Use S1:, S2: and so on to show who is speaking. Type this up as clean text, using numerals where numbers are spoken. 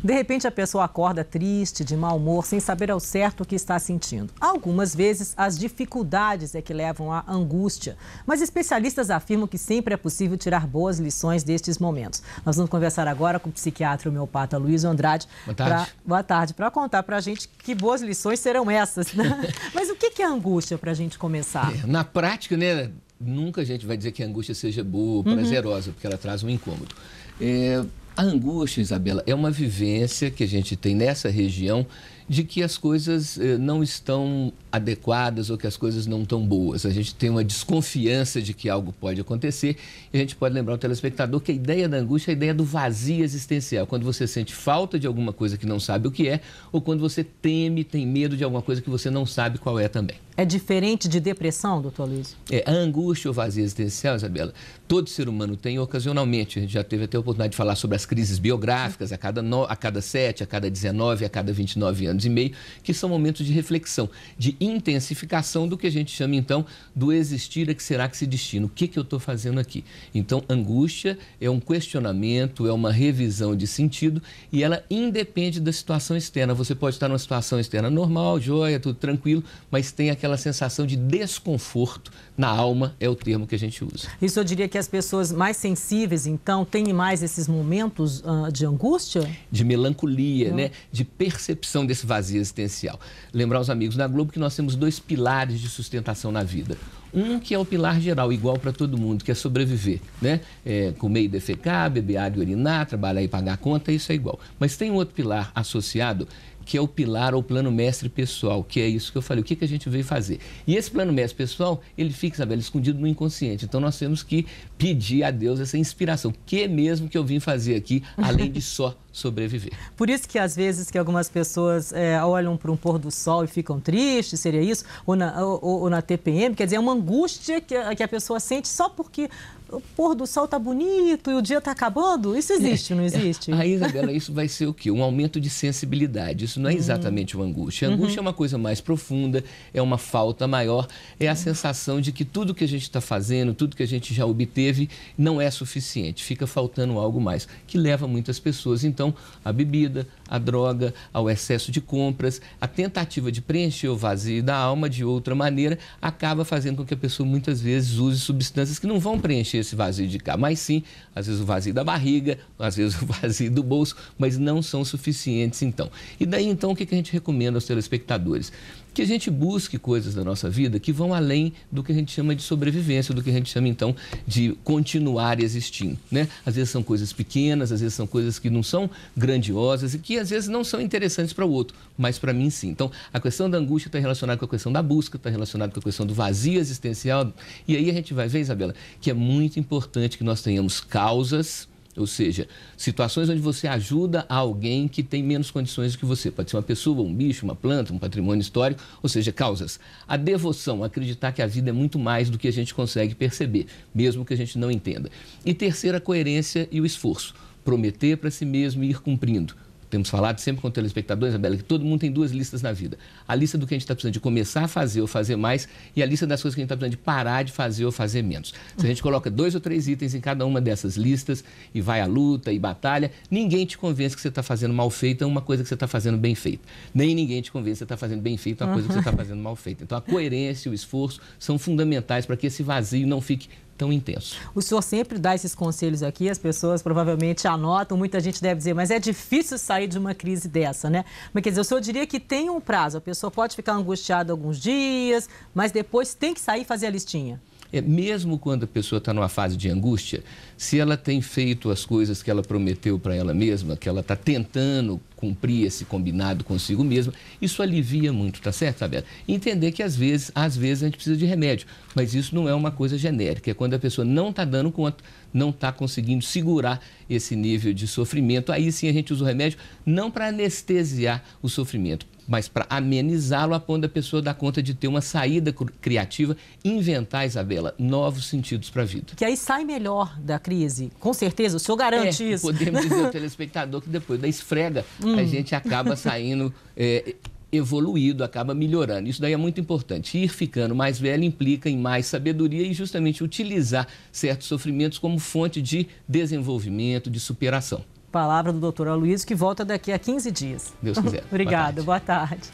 S1: De repente, a pessoa acorda triste, de mau humor, sem saber ao certo o que está sentindo. Algumas vezes, as dificuldades é que levam à angústia. Mas especialistas afirmam que sempre é possível tirar boas lições destes momentos. Nós vamos conversar agora com o psiquiatra homeopata Luiz Andrade. Boa tarde. Para contar para a gente que boas lições serão essas, né? Mas o que é angústia, para a gente começar?
S2: Na prática, né, nunca a gente vai dizer que a angústia seja boa ou prazerosa, porque ela traz um incômodo. A angústia, Isabela, é uma vivência que a gente tem nessa região de que as coisas não estão adequadas ou que as coisas não estão boas. A gente tem uma desconfiança de que algo pode acontecer e a gente pode lembrar ao telespectador que a ideia da angústia é a ideia do vazio existencial, quando você sente falta de alguma coisa que não sabe o que é ou quando você teme, tem medo de alguma coisa que você não sabe qual é também.
S1: É diferente de depressão, doutor Luiz?
S2: A angústia ou vazio existencial, Isabela, todo ser humano tem ocasionalmente. A gente já teve até a oportunidade de falar sobre as crises biográficas a cada 7, a cada 19, a cada 29 anos e meio, que são momentos de reflexão, de intensificação do que a gente chama, então, do existir a que será que se destina. O que eu estou fazendo aqui? Então, angústia é um questionamento, é uma revisão de sentido e ela independe da situação externa. Você pode estar numa situação externa normal, joia, tudo tranquilo, mas tem aquela sensação de desconforto na alma, é o termo que a gente usa.
S1: Isso eu diria que as pessoas mais sensíveis, então, têm mais esses momentos de angústia?
S2: De melancolia, né? De percepção desse vazio existencial. Lembrar aos amigos da Globo que nós temos 2 pilares de sustentação na vida. Um que é o pilar geral, igual para todo mundo, que é sobreviver, né? Comer e defecar, beber água e urinar, trabalhar e pagar a conta, isso é igual. Mas tem um outro pilar associado, que é o pilar ou plano mestre pessoal, que é isso que eu falei, o que a gente veio fazer. E esse plano mestre pessoal, ele fica, Isabela, escondido no inconsciente. Então, nós temos que pedir a Deus essa inspiração. O que mesmo que eu vim fazer aqui, além de só sobreviver? Por
S1: isso que, às vezes, que algumas pessoas olham para um pôr do sol e ficam tristes, seria isso? Ou na TPM, quer dizer, é uma angústia que a pessoa sente só porque o pôr do sol está bonito e o dia está acabando? Isso existe, não existe?
S2: Aí, Isabela, isso vai ser o quê? Um aumento de sensibilidade. Isso não é exatamente uma angústia. A angústia é uma coisa mais profunda, é uma falta maior, é a sensação de que tudo que a gente está fazendo, tudo que a gente já obteve, não é suficiente. Fica faltando algo mais, que leva muitas pessoas, então, à bebida, à droga, ao excesso de compras, a tentativa de preencher o vazio da alma de outra maneira, acaba fazendo com que a pessoa muitas vezes use substâncias que não vão preencher esse vazio de cá, mas sim, às vezes o vazio da barriga, às vezes o vazio do bolso, mas não são suficientes então. E daí então o que a gente recomenda aos telespectadores? Que a gente busque coisas da nossa vida que vão além do que a gente chama de sobrevivência, do que a gente chama então de continuar existindo, né? Às vezes são coisas pequenas, às vezes são coisas que não são grandiosas e que às vezes não são interessantes para o outro, mas para mim sim. Então a questão da angústia está relacionada com a questão da busca, está relacionada com a questão do vazio existencial e aí a gente vai ver, Isabela, que é muito importante que nós tenhamos causas, ou seja, situações onde você ajuda alguém que tem menos condições do que você. Pode ser uma pessoa, um bicho, uma planta, um patrimônio histórico, ou seja, causas. A devoção, acreditar que a vida é muito mais do que a gente consegue perceber, mesmo que a gente não entenda. E terceira, a coerência e o esforço. Prometer para si mesmo e ir cumprindo. Temos falado sempre com telespectadores, Isabela, que todo mundo tem 2 listas na vida. A lista do que a gente está precisando de começar a fazer ou fazer mais e a lista das coisas que a gente está precisando de parar de fazer ou fazer menos. Se a gente coloca 2 ou 3 itens em cada uma dessas listas e vai à luta e batalha, ninguém te convence que você está fazendo mal feita uma coisa que você está fazendo bem feita. Nem ninguém te convence que você está fazendo bem feita uma coisa que você está fazendo mal feita. Então, a coerência e o esforço são fundamentais para que esse vazio não fique tão intenso.
S1: O senhor sempre dá esses conselhos aqui, as pessoas provavelmente anotam, muita gente deve dizer, mas é difícil sair de uma crise dessa, né? Mas quer dizer, o senhor diria que tem um prazo, a pessoa pode ficar angustiada alguns dias, mas depois tem que sair e fazer a listinha.
S2: Mesmo quando a pessoa está numa fase de angústia, se ela tem feito as coisas que ela prometeu para ela mesma, que ela está tentando cumprir esse combinado consigo mesma, isso alivia muito, tá certo, Isabela? Entender que às vezes a gente precisa de remédio, mas isso não é uma coisa genérica, é quando a pessoa não está dando conta, não está conseguindo segurar esse nível de sofrimento, aí sim a gente usa o remédio não para anestesiar o sofrimento, mas para amenizá-lo a ponto da pessoa dar conta de ter uma saída criativa, inventar, Isabela, novos sentidos para a vida.
S1: Que aí sai melhor da crise, com certeza, o senhor garante isso.
S2: Podemos dizer ao telespectador que depois da esfrega a gente acaba saindo evoluído, acaba melhorando. Isso daí é muito importante. Ir ficando mais velho implica em mais sabedoria e justamente utilizar certos sofrimentos como fonte de desenvolvimento, de superação.
S1: palavra do doutor Aloysio, que volta daqui a 15 dias.
S2: Deus quiser.
S1: Obrigada, boa tarde.